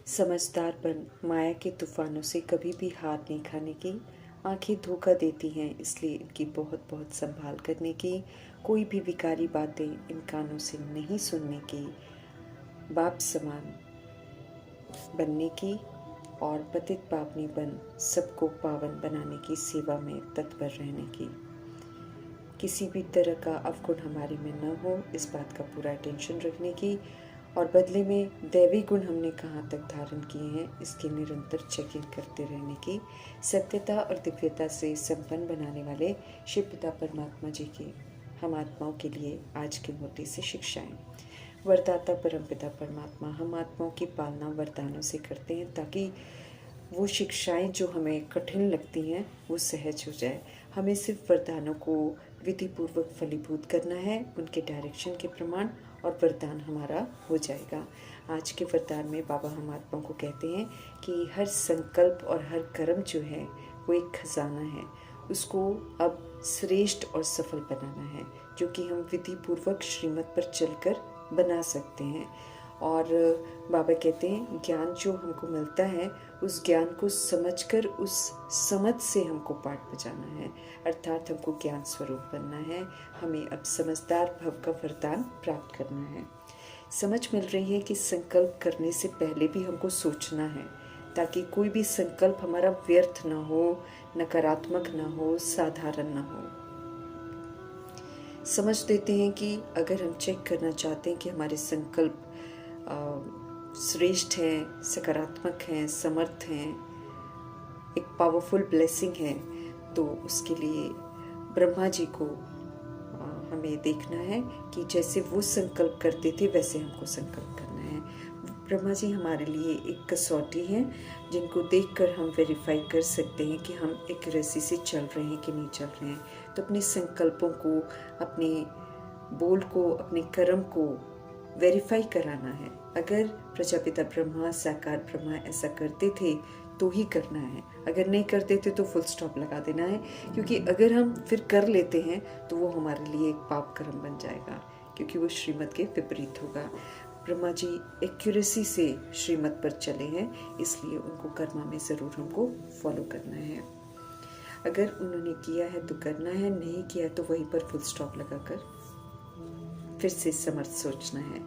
समझदारपन माया के तूफानों से कभी भी हार नहीं खाने की। आंखें धोखा देती हैं, इसलिए इनकी बहुत बहुत संभाल करने की। कोई भी विकारी बातें इन कानों से नहीं सुनने की। बाप समान बनने की और पतित पावनी बन सबको पावन बनाने की सेवा में तत्पर रहने की। किसी भी तरह का अवगुण हमारे में न हो, इस बात का पूरा अटेंशन रखने की। और बदले में दैवी गुण हमने कहाँ तक धारण किए हैं, इसकी निरंतर चेकिंग करते रहने की। सत्यता और दिव्यता से संपन्न बनाने वाले शिव पिता परमात्मा जी की हम आत्माओं के लिए आज की मूर्ति से शिक्षाएं। वरदाता परमपिता परमात्मा हम आत्माओं की पालना वरदानों से करते हैं, ताकि वो शिक्षाएं जो हमें कठिन लगती हैं वो सहज हो जाए। हमें सिर्फ वरदानों को विधिपूर्वक फलीभूत करना है, उनके डायरेक्शन के प्रमाण, और वरदान हमारा हो जाएगा। आज के वरदान में बाबा हम आत्माओं को कहते हैं कि हर संकल्प और हर कर्म जो है वो एक खजाना है, उसको अब श्रेष्ठ और सफल बनाना है, जो कि हम विधिपूर्वक श्रीमत पर चलकर बना सकते हैं। और बाबा कहते हैं ज्ञान जो हमको मिलता है, उस ज्ञान को समझकर उस समझ से हमको पाठ बजाना है, अर्थात हमको ज्ञान स्वरूप बनना है। हमें अब समझदार भव का वरदान प्राप्त करना है। समझ मिल रही है कि संकल्प करने से पहले भी हमको सोचना है, ताकि कोई भी संकल्प हमारा व्यर्थ ना हो, नकारात्मक ना हो, साधारण ना हो। समझ देते हैं कि अगर हम चेक करना चाहते हैं कि हमारे संकल्प श्रेष्ठ हैं, सकारात्मक हैं, समर्थ हैं, एक पावरफुल ब्लेसिंग है, तो उसके लिए ब्रह्मा जी को हमें देखना है कि जैसे वो संकल्प करते थे वैसे हमको संकल्प करना है। ब्रह्मा जी हमारे लिए एक कसौटी हैं, जिनको देखकर हम वेरीफाई कर सकते हैं कि हम एक्यूरेसी से चल रहे हैं कि नहीं चल रहे हैं। तो अपने संकल्पों को, अपने बोल को, अपने कर्म को वेरीफाई कराना है। अगर प्रजापिता ब्रह्मा, साकार ब्रह्मा ऐसा करते थे तो ही करना है, अगर नहीं करते थे तो फुल स्टॉप लगा देना है। क्योंकि अगर हम फिर कर लेते हैं तो वो हमारे लिए एक पाप कर्म बन जाएगा, क्योंकि वो श्रीमत के विपरीत होगा। ब्रह्मा जी एक्यूरेसी से श्रीमत पर चले हैं, इसलिए उनको कर्मा में ज़रूर हमको फॉलो करना है। अगर उन्होंने किया है तो करना है, नहीं किया तो वहीं पर फुल स्टॉप लगाकर फिर से समर्थ सोचना है।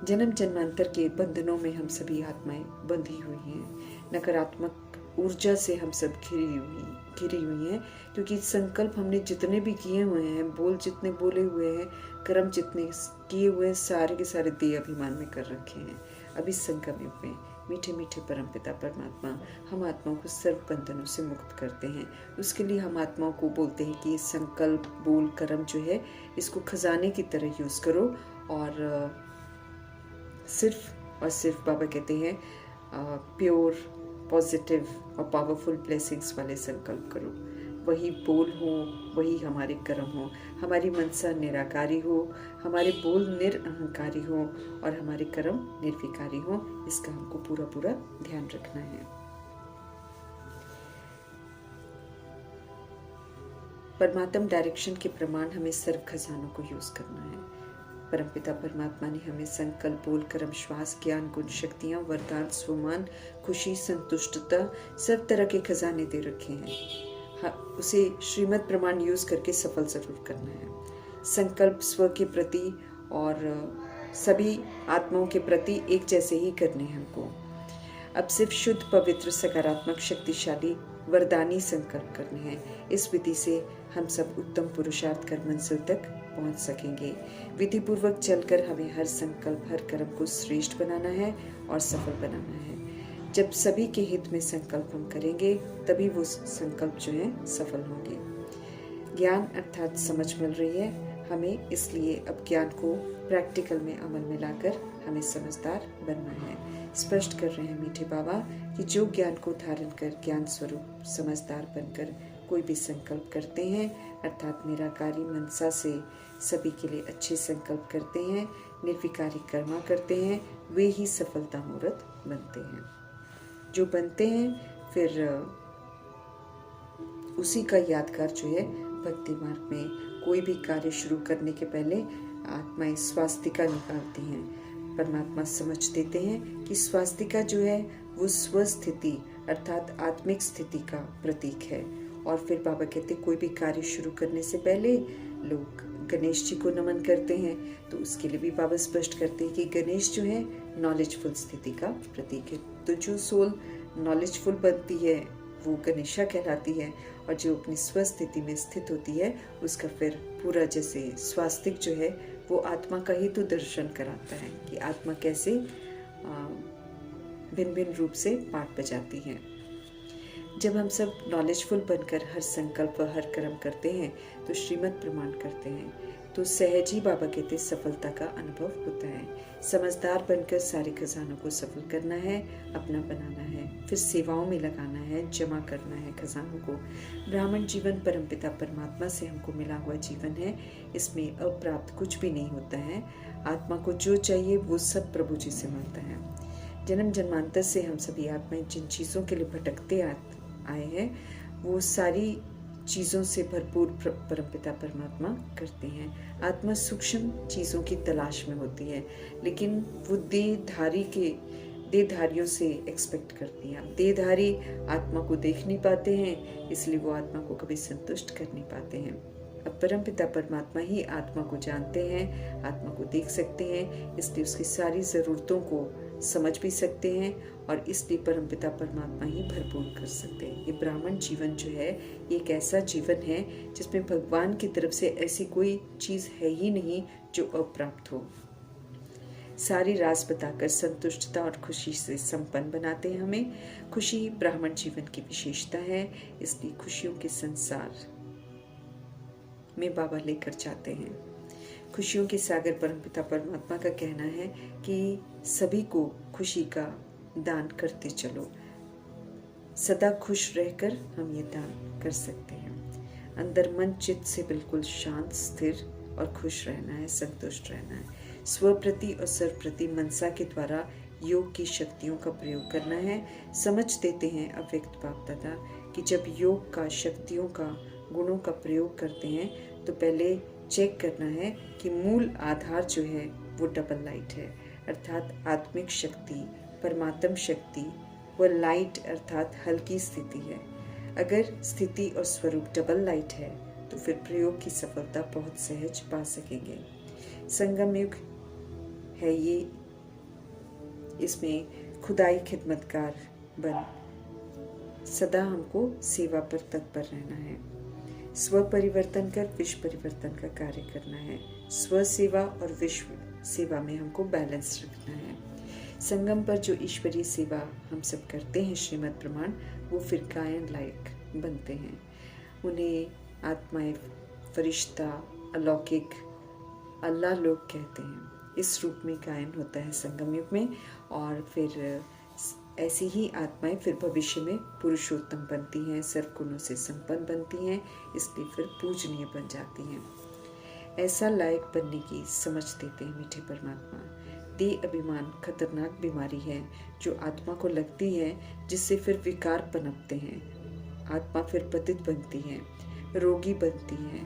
जन्म जन्मांतर के बंधनों में हम सभी आत्माएं बंधी हुई हैं, नकारात्मक ऊर्जा से हम सब घिरी हुई हैं, क्योंकि संकल्प हमने जितने भी किए हुए हैं, बोल जितने बोले हुए हैं, कर्म जितने किए हुए हैं, सारे के सारे देह अभिमान में कर रखे हैं। अभी संगम युग में मीठे मीठे परमपिता परमात्मा हम आत्माओं को सर्व बंधनों से मुक्त करते हैं। उसके लिए हम आत्माओं को बोलते हैं कि संकल्प, बोल, कर्म जो है, इसको खजाने की तरह यूज़ करो, और सिर्फ और सिर्फ बाबा कहते हैं प्योर, पॉजिटिव और पावरफुल ब्लेसिंग्स वाले संकल्प करो। वही बोल हो, वही हमारे कर्म हो, हमारी मनसा निराकारी हो, हमारे बोल निरअहंकारी हो और हमारे कर्म निर्विकारी हो। इसका हमको पूरा पूरा ध्यान रखना है। परमात्म डायरेक्शन के प्रमाण हमें सर्व खजानों को यूज करना है। परमपिता परमात्मा ने हमें संकल्प, बोल, कर्म, श्वास, ज्ञान, गुण, शक्तियाँ, वरदान, स्वमान, खुशी, संतुष्टता, सब तरह के खजाने दे रखे हैं। उसे श्रीमत प्रमाण यूज करके सफल जरूर करना है। संकल्प स्व के प्रति और सभी आत्माओं के प्रति एक जैसे ही करने हैं हमको। अब सिर्फ शुद्ध, पवित्र, सकारात्मक, शक्तिशाली, वरदानी संकल्प करने हैं। इस विधि से हम सब उत्तम पुरुषार्थ कर मंजिल तक पहुंच सकेंगे। विधि पूर्वक चलकर हमें हर संकल्प, हर कर्म को श्रेष्ठ बनाना है और सफल बनाना है। जब सभी के हित में संकल्प हम करेंगे, तभी वो संकल्प जो है सफल होंगे। ज्ञान अर्थात समझ मिल रही है हमें, इसलिए अब ज्ञान को प्रैक्टिकल में अमल में लाकर हमें समझदार बनना है। स्पष्ट कर रहे हैं मीठे बाबा कि जो ज्ञान को धारण कर ज्ञान स्वरूप समझदार बनकर कोई भी संकल्प करते हैं, अर्थात निराकारी मनसा से सभी के लिए अच्छे संकल्प करते हैं, निर्विकारी कर्मा करते हैं, वे ही सफलता मूर्त बनते हैं। जो बनते हैं फिर उसी का यादगार जो है भक्ति मार्ग में कोई भी कार्य शुरू करने के पहले आत्माएं स्वास्तिका निकालती हैं। परमात्मा समझ देते हैं कि स्वास्तिका जो है वो स्वस्थिति अर्थात आत्मिक स्थिति का प्रतीक है। और फिर बाबा कहते कोई भी कार्य शुरू करने से पहले लोग गणेश जी को नमन करते हैं, तो उसके लिए भी बाबा स्पष्ट करते हैं कि गणेश जो है नॉलेजफुल स्थिति का प्रतीक है। तो जो सोल नॉलेजफुल बनती है वो गणेशा कहलाती है, और जो अपनी स्वस्थिति में स्थित होती है उसका फिर पूरा जैसे स्वास्तिक जो है वो आत्मा का ही तो दर्शन कराता है कि आत्मा कैसे भिन्न भिन्न रूप से पाठ बजाती है। जब हम सब नॉलेजफुल बनकर हर संकल्प व हर कर्म करते हैं तो श्रीमत प्रमाण करते हैं, तो सहज ही बाबा कहते सफलता का अनुभव होता है। समझदार बनकर सारे खजानों को सफल करना है, अपना बनाना है, फिर सेवाओं में लगाना है, जमा करना है खजानों को। ब्राह्मण जीवन परमपिता परमात्मा से हमको मिला हुआ जीवन है, इसमें अप्राप्त कुछ भी नहीं होता है। आत्मा को जो चाहिए वो सब प्रभु जी से मिलता है। जन्म जन्मांतर से हम सभी आत्माएं जिन चीज़ों के लिए भटकते आए हैं वो सारी चीज़ों से भरपूर परमपिता परमात्मा करते हैं। आत्मा सूक्ष्म चीज़ों की तलाश में होती है, लेकिन वो देहधारियों से एक्सपेक्ट करती हैं। देहधारी आत्मा को देख नहीं पाते हैं, इसलिए वो आत्मा को कभी संतुष्ट कर नहीं पाते हैं। अब परमपिता परमात्मा ही आत्मा को जानते हैं, आत्मा को देख सकते हैं, इसलिए उसकी सारी ज़रूरतों को समझ भी सकते हैं, और इसलिए परमपिता परमात्मा ही भरपूर कर सकते हैं। ये ब्राह्मण जीवन जो है ये एक ऐसा जीवन है जिसमें भगवान की तरफ से ऐसी कोई चीज़ है ही नहीं जो अप्राप्त हो। सारी राज बताकर संतुष्टता और खुशी से संपन्न बनाते हैं हमें। खुशी ब्राह्मण जीवन की विशेषता है, इसलिए खुशियों के संसार में बाबा लेकर जाते हैं। खुशियों के सागर परमपिता परमात्मा का कहना है कि सभी को खुशी का दान करते चलो। सदा खुश रहकर हम ये दान कर सकते हैं। अंदर मन चित्त से बिल्कुल शांत, स्थिर और खुश रहना है, संतुष्ट रहना है। स्वप्रति और सर्वप्रति मनसा के द्वारा योग की शक्तियों का प्रयोग करना है। समझ देते हैं अव्यक्त बाप दादा कि जब योग का शक्तियों का गुणों का प्रयोग करते हैं तो पहले चेक करना है कि मूल आधार जो है वो डबल लाइट है, अर्थात आत्मिक शक्ति, परमात्म शक्ति व लाइट अर्थात हल्की स्थिति है। अगर स्थिति और स्वरूप डबल लाइट है तो फिर प्रयोग की सफलता बहुत सहज पा सकेंगे। संगम युग है ये, इसमें खुदाई खिदमतकार बन सदा हमको सेवा पर तत्पर रहना है। स्व परिवर्तन कर विश्व परिवर्तन का कार्य करना है। स्व सेवा और विश्व सेवा में हमको बैलेंस रखना है। संगम पर जो ईश्वरीय सेवा हम सब करते हैं श्रीमद प्रमाण, वो फिर गायन लायक बनते हैं। उन्हें आत्माएं, फरिश्ता, अलौकिक, अल्लाह लोग कहते हैं। इस रूप में गायन होता है संगम युग में, और फिर ऐसी ही आत्माएं फिर भविष्य में पुरुषोत्तम बनती हैं, सर्वगुणों से संपन्न बनती हैं, इसलिए फिर पूजनीय बन जाती हैं। ऐसा लायक बनने की समझ देते हैं मीठे परमात्मा। देह अभिमान खतरनाक बीमारी है जो आत्मा को लगती है, जिससे फिर विकार पनपते हैं। आत्मा फिर पतित बनती है, रोगी बनती है।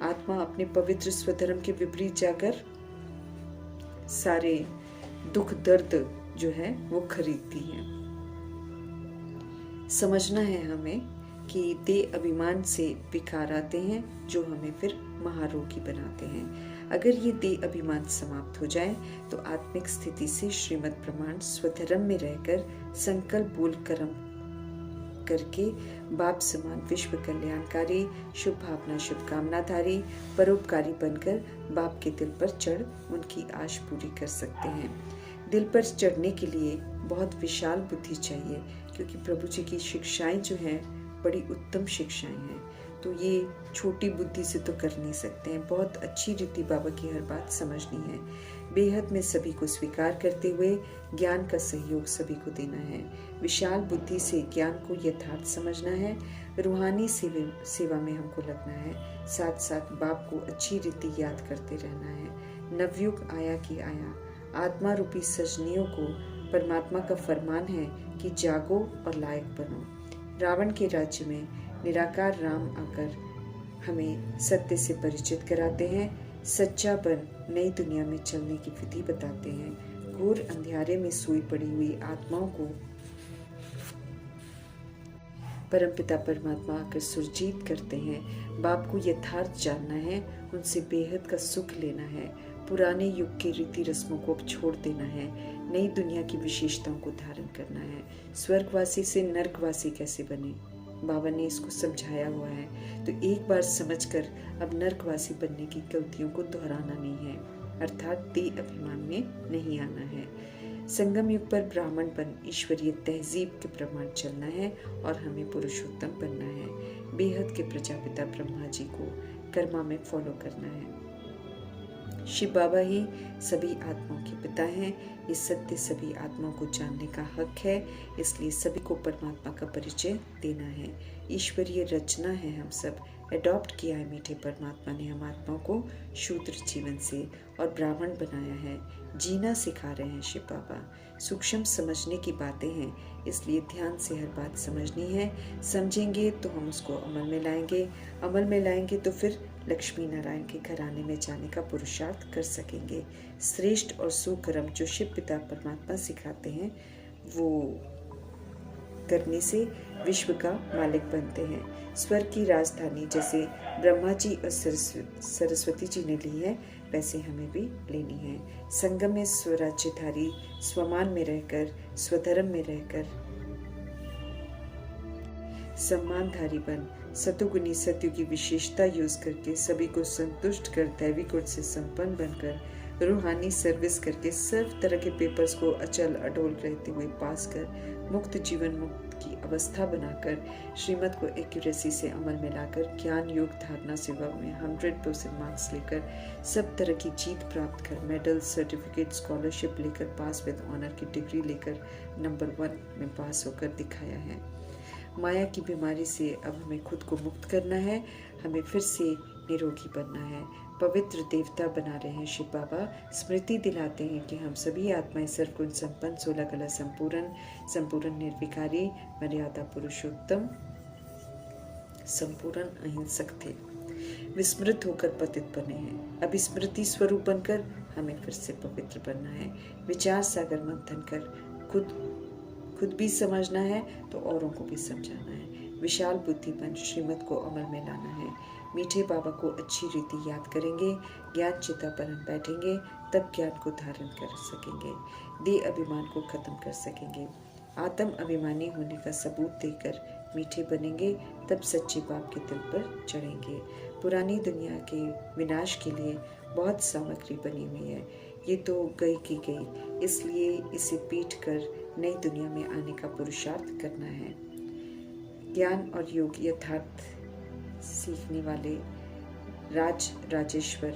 आत्मा अपने पवित्र स्वधर्म के विपरीत जाकर सारे दुख दर्द जो है वो खरीदती है। समझना है हमें कि देह अभिमान से विकार आते हैं जो हमें फिर महारोगी बनाते हैं। अगर ये देह अभिमान समाप्त हो जाए तो आत्मिक स्थिति से श्रीमद प्रमाण स्वधर्म में रहकर संकल्प बोल कर्म करके बाप समान विश्व कल्याणकारी, शुभ भावना शुभकामनाधारी, परोपकारी बनकर बाप के दिल पर चढ़ उनकी आश पूरी कर सकते हैं। दिल पर चढ़ने के लिए बहुत विशाल बुद्धि चाहिए, क्योंकि प्रभु जी की शिक्षाएं जो हैं बड़ी उत्तम शिक्षाएं हैं, तो ये छोटी बुद्धि से तो कर नहीं सकते हैं। बहुत अच्छी रीति बाबा की हर बात समझनी है। बेहद में सभी को स्वीकार करते हुए ज्ञान का सहयोग सभी को देना है। विशाल बुद्धि से ज्ञान को यथार्थ समझना है। रूहानी सेवा में हमको लगना है। साथ साथ बाप को अच्छी रीति याद करते रहना है। नवयुग आया कि आया, आत्मा रूपी सजनियों को परमात्मा का फरमान है कि जागो और लायक बनो। रावण के राज्य में निराकार राम आकर हमें सत्य से परिचित कराते हैं। सच्चा बन नई दुनिया में चलने की विधि बताते हैं। घोर अंधियारे में सोई पड़ी हुई आत्माओं को परमपिता परमात्मा आकर सुरजीत करते हैं। बाप को यथार्थ जानना है, उनसे बेहद का सुख लेना है, पुराने युग के रीति रस्मों को अब छोड़ देना है, नई दुनिया की विशेषताओं को धारण करना है। स्वर्गवासी से नर्कवासी कैसे बने, बाबा ने इसको समझाया हुआ है। तो एक बार समझकर अब नर्कवासी बनने की गलतियों को दोहराना नहीं है, अर्थात देह अभिमान में नहीं आना है। संगम युग पर ब्राह्मणपन ईश्वरीय तहजीब के प्रमाण चलना है और हमें पुरुषोत्तम बनना है। बेहद के प्रजापिता ब्रह्मा जी को कर्मा में फॉलो करना है। शिव बाबा ही सभी आत्माओं के पिता हैं। ये सत्य सभी आत्माओं को जानने का हक है, इसलिए सभी को परमात्मा का परिचय देना है। ईश्वरीय रचना है, हम सब एडॉप्ट किया है। मीठे परमात्मा ने हम आत्माओं को शूद्र जीवन से और ब्राह्मण बनाया है। जीना सिखा रहे हैं शिव बाबा। सूक्ष्म समझने की बातें हैं, इसलिए ध्यान से हर बात समझनी है। समझेंगे तो हम उसको अमल में लाएंगे, अमल में लाएंगे तो फिर लक्ष्मी नारायण के घराने में जाने का पुरुषार्थ कर सकेंगे। श्रेष्ठ और सुकर्म जो शिव पिता परमात्मा सिखाते हैं वो करने से विश्व का मालिक बनते हैं। स्वर्ग की राजधानी जैसे ब्रह्मा जी और सरस्वती जी ने ली है, वैसे हमें भी लेनी है। संगम में स्वराज्यधारी स्वमान में रहकर, स्वधर्म में रहकर सम्मानधारी बन, सतुगुनी सत्य की विशेषता यूज करके सभी को संतुष्ट कर, दैवी गुण से संपन्न बनकर, रूहानी सर्विस करके सर्व तरह के पेपर्स को अचल अडोल रहते हुए पास कर, मुक्त जीवन मुक्त की अवस्था बनाकर, श्रीमत को एक्यूरेसी से अमल में लाकर, ज्ञान योग धारणा सेवा में 100% मार्क्स लेकर, सब तरह की जीत प्राप्त कर, मेडल सर्टिफिकेट स्कॉलरशिप लेकर, पास विद ऑनर की डिग्री लेकर नंबर 1 में पास होकर दिखाया है। माया की बीमारी से अब हमें खुद को मुक्त करना है, हमें फिर से निरोगी बनना है। पवित्र देवता बना रहे हैं शिव बाबा। स्मृति दिलाते हैं कि हम सभी आत्माएं सर्वगुण संपन्न, 16 कला संपूर्ण निर्विकारी, मर्यादा पुरुषोत्तम, संपूर्ण अहिंसक थे। विस्मृत होकर पतित बने हैं, अब स्मृति स्वरूप बनकर हमें फिर से पवित्र बनना है। विचार सागर मंथन कर खुद भी समझना है तो औरों को भी समझाना है। विशाल बुद्धि बन श्रीमत को अमल में लाना है। मीठे बाबा को अच्छी रीति याद करेंगे, ज्ञान चिता पर हम बैठेंगे, तब ज्ञान को धारण कर सकेंगे, देह अभिमान को खत्म कर सकेंगे। आत्म अभिमानी होने का सबूत देकर मीठे बनेंगे, तब सच्चे बाप के दिल पर चढ़ेंगे। पुरानी दुनिया के विनाश के लिए बहुत सामग्री बनी हुई है, ये तो गई की गई, इसलिए इसे पीट कर नई दुनिया में आने का पुरुषार्थ करना है। ज्ञान और योग यथार्थ सीखने वाले राजेश्वर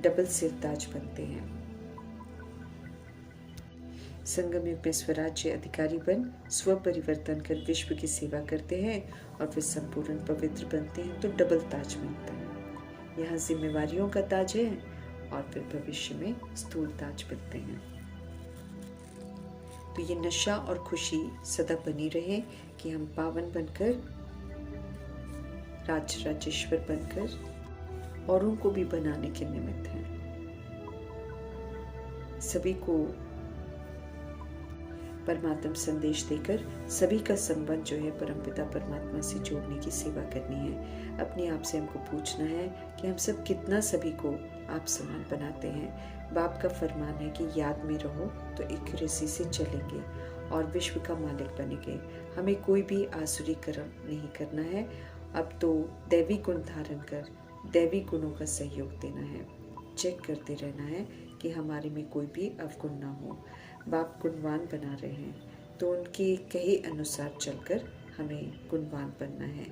डबल सिरताज बनते हैं। संगम युग में स्वराज्य अधिकारी बन स्व परिवर्तन कर विश्व की सेवा करते हैं और फिर संपूर्ण पवित्र बनते हैं तो डबल ताज मिलता है। यहाँ जिम्मेवारियों का ताज है और फिर भविष्य में स्थूल ताज मिलते हैं। तो ये नशा और खुशी सदा बनी रहे कि हम पावन बनकर, राजेश्वर बनकर औरों को भी बनाने के निमित्त हैं। सभी को परमात्मा संदेश देकर सभी का संबंध जो है परमपिता परमात्मा से जोड़ने की सेवा करनी है। अपने आप से हमको पूछना है कि हम सब कितना सभी को आप समान बनाते हैं। बाप का फरमान है कि याद में रहो तो एक्यूरेसी से चलेंगे और विश्व का मालिक बनेंगे। हमें कोई भी आसुरी कर्म नहीं करना है, अब तो दैवी गुण धारण कर दैवी गुणों का सहयोग देना है। चेक करते रहना है कि हमारे में कोई भी अवगुण ना हो। बाप गुणवान बना रहे हैं तो उनके कहे अनुसार चलकर हमें गुणवान बनना है।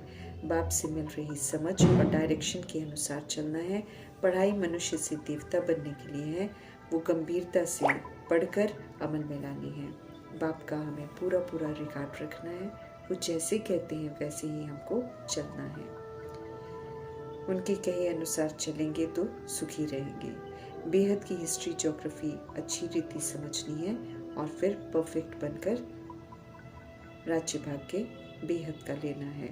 बाप से मिल रही समझ और डायरेक्शन के अनुसार चलना है। पढ़ाई मनुष्य से देवता बनने के लिए है, वो गंभीरता से पढ़कर अमल में लानी है। बाप का हमें पूरा रिकॉर्ड रखना है, वो जैसे कहते हैं वैसे ही हमको चलना है। उनके कहे अनुसार चलेंगे तो सुखी रहेंगे। बेहद की हिस्ट्री ज्योग्राफी अच्छी रीति समझनी है और फिर परफेक्ट बनकर राज्य भाग्य बेहद का लेना है।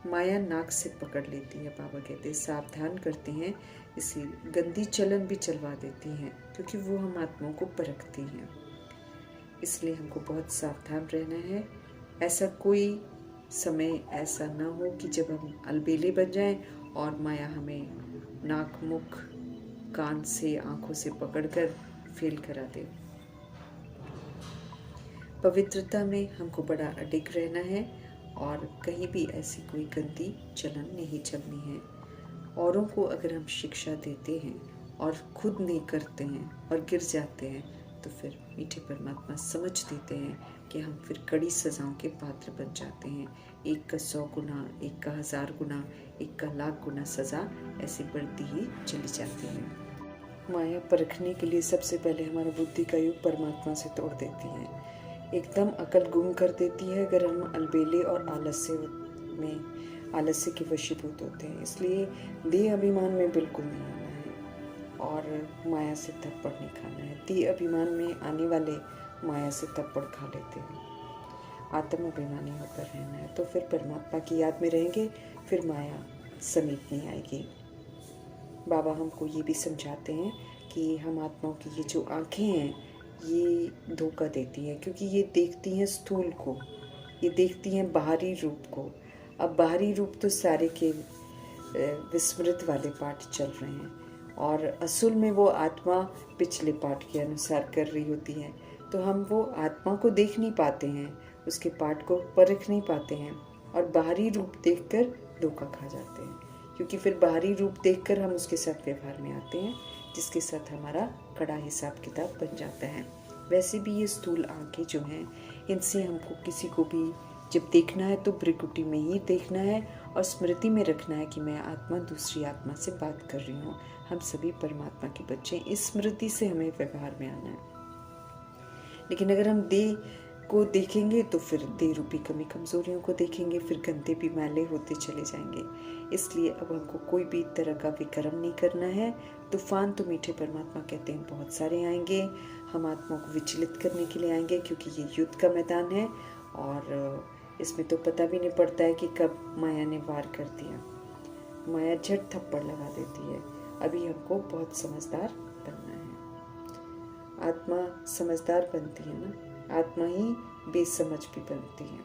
माया नाक से पकड़ लेती है। बाबा कहते हैं सावधान करते हैं, इसी गंदी चलन भी चलवा देती हैं, क्योंकि वो हम आत्माओं को परखती हैं। इसलिए हमको बहुत सावधान रहना है। ऐसा कोई समय ऐसा ना हो कि जब हम अलबेले बन जाएं और माया हमें नाक, मुख, कान से, आंखों से पकड़कर फेल करा दे। पवित्रता में हमको बड़ा अडिग रहना है और कहीं भी ऐसी कोई गंदी चलन नहीं चलनी है। औरों को अगर हम शिक्षा देते हैं और खुद नहीं करते हैं और गिर जाते हैं, तो फिर मीठे परमात्मा समझ देते हैं कि हम फिर कड़ी सजाओं के पात्र बन जाते हैं। एक का 100 गुना, एक का 1000 गुना, एक का लाख गुना सजा ऐसे बढ़ती ही चली जाती है। माया परखने के लिए सबसे पहले हमारा बुद्धि का युग परमात्मा से तोड़ देती है, एकदम अकल गुम कर देती है अगर हम अलबेले और आलस्य के वशीभूत होते हैं। इसलिए देह अभिमान में बिल्कुल नहीं आना है और माया से थप्पड़ नहीं खाना है। देह अभिमान में आने वाले माया से थप्पड़ खा लेते हैं। आत्म अभिमानी होकर रहना है, तो फिर परमात्मा की याद में रहेंगे, फिर माया समीप नहीं आएगी। बाबा हमको ये भी समझाते हैं कि हम आत्माओं की ये जो आँखें हैं ये धोखा देती हैं, क्योंकि ये देखती हैं स्थूल को, ये देखती हैं बाहरी रूप को। अब बाहरी रूप तो सारे के विस्मृत वाले पाठ चल रहे हैं और असल में वो आत्मा पिछले पाठ के अनुसार कर रही होती है, तो हम वो आत्मा को देख नहीं पाते हैं, उसके पाठ को परख नहीं पाते हैं और बाहरी रूप देखकर धोखा खा जाते हैं, क्योंकि फिर बाहरी रूप देखकर हम उसके साथ व्यवहार में आते हैं, जिसके साथ हमारा कड़ा हिसाब किताब बन जाता है। वैसे भी ये स्थूल आंखें जो हैं, इनसे हमको किसी को भी जब देखना है तो भ्रिकुटी में ही देखना है और स्मृति में रखना है कि मैं आत्मा दूसरी आत्मा से बात कर रही हूँ। हम सभी परमात्मा के बच्चे, इस स्मृति से हमें व्यवहार में आना है। लेकिन अगर हम देह को देखेंगे तो फिर देह रूपी कमी कमजोरियों को देखेंगे, फिर गंदे भी मैले होते चले जाएंगे। इसलिए अब हमको कोई भी तरह का विक्रम नहीं करना है। तूफान तो मीठे परमात्मा कहते हैं बहुत सारे आएंगे, हम आत्मा को विचलित करने के लिए आएंगे, क्योंकि ये युद्ध का मैदान है और इसमें तो पता भी नहीं पड़ता है कि कब माया ने वार कर दिया। माया झट थप्पड़ लगा देती है। अभी हमको बहुत समझदार बनना है। आत्मा समझदार बनती है ना, आत्मा ही बेसमझ भी बनती है।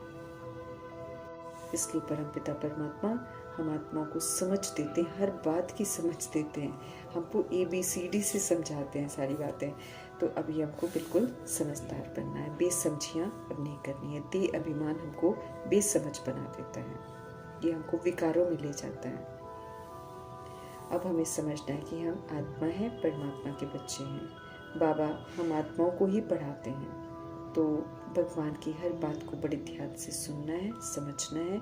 इसलिए परमपिता परमात्मा हम आत्मा को समझ देते हैं, हर बात की समझ देते हैं, हमको ABCD से समझाते हैं सारी बातें। तो अभी हमको बिल्कुल समझदार बनना है, बेसमझियाँ अब नहीं करनी है। देह अभिमान हमको बेसमझ बना देता है, ये हमको विकारों में ले जाता है। अब हमें समझना है कि हम आत्मा हैं, परमात्मा के बच्चे हैं। बाबा हम आत्माओं को ही पढ़ाते हैं, तो भगवान की हर बात को बड़े ध्यान से सुनना है, समझना है,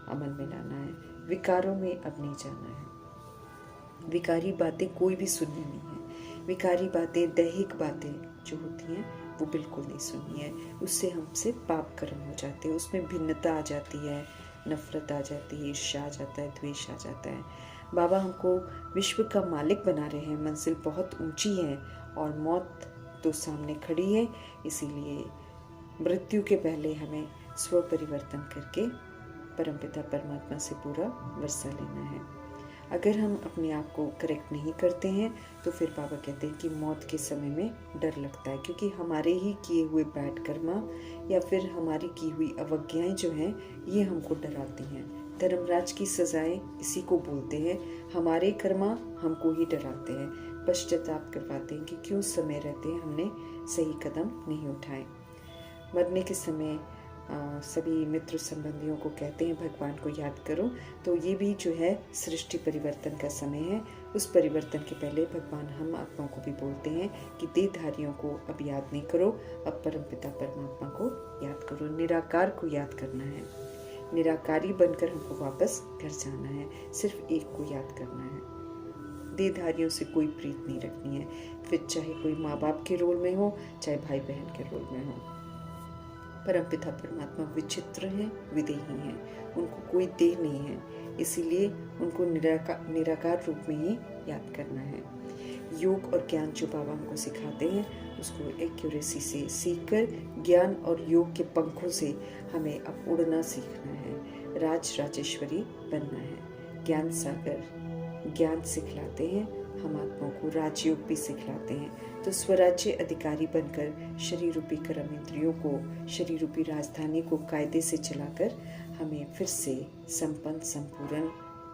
अमल में लाना है। विकारों में अब नहीं जाना है। विकारी बातें कोई भी सुननी नहीं है। विकारी बातें, दैहिक बातें जो होती हैं वो बिल्कुल नहीं सुननी है। उससे हमसे पाप कर्म हो जाते हैं, उसमें भिन्नता आ जाती है, नफरत आ जाती है, ईर्ष्या आ जाता है, द्वेष आ जाता है। बाबा हमको विश्व का मालिक बना रहे हैं। मंजिल बहुत ऊंची है और मौत तो सामने खड़ी है, इसीलिए मृत्यु के पहले हमें स्व परिवर्तन करके परमपिता परमात्मा से पूरा वर्षा लेना है। अगर हम अपने आप को करेक्ट नहीं करते हैं तो फिर बाबा कहते हैं कि मौत के समय में डर लगता है, क्योंकि हमारे ही किए हुए बैड कर्मा या फिर हमारी की हुई अवज्ञाएं जो हैं ये हमको डराती हैं। धर्मराज की सजाएं इसी को बोलते हैं, हमारे कर्मा हमको ही डराते हैं, पश्चाताप करवाते हैं कि क्यों समय रहते हैं हमने सही कदम नहीं उठाए। मरने के समय सभी मित्र संबंधियों को कहते हैं भगवान को याद करो, तो ये भी जो है सृष्टि परिवर्तन का समय है। उस परिवर्तन के पहले भगवान हम आत्माओं को भी बोलते हैं कि देहधारियों को अब याद नहीं करो, अब परमपिता परमात्मा को याद करो, निराकार को याद करना है। निराकारी बनकर हमको वापस घर जाना है, सिर्फ एक को याद करना है। देहधारियों से कोई प्रीत नहीं रखनी है, फिर चाहे कोई माँ बाप के रोल में हो, चाहे भाई बहन के रोल में हो। परमपिता परमात्मा विचित्र हैं, विदेही हैं, उनको कोई देह नहीं है, इसीलिए उनको निराकार रूप में ही याद करना है। योग और ज्ञान जो बाबा हमको सिखाते हैं उसको एक्यूरेसी से सीखकर ज्ञान और योग के पंखों से हमें अब उड़ना सीखना है। राज राजेश्वरी बनना है। ज्ञान सागर ज्ञान सिखलाते हैं, हम आत्माओं को राजयोग भी सिखलाते हैं। तो स्वराज्य अधिकारी बनकर शरीर रूपी कर्म इंद्रियों को, शरीर रूपी राजधानी को कायदे से चलाकर हमें फिर से संपन्न संपूर्ण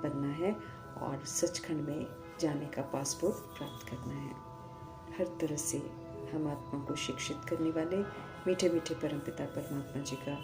बनना है और सचखंड में जाने का पासपोर्ट प्राप्त करना है। हर तरह से हम आत्मा को शिक्षित करने वाले मीठे मीठे परमपिता परमात्मा जी का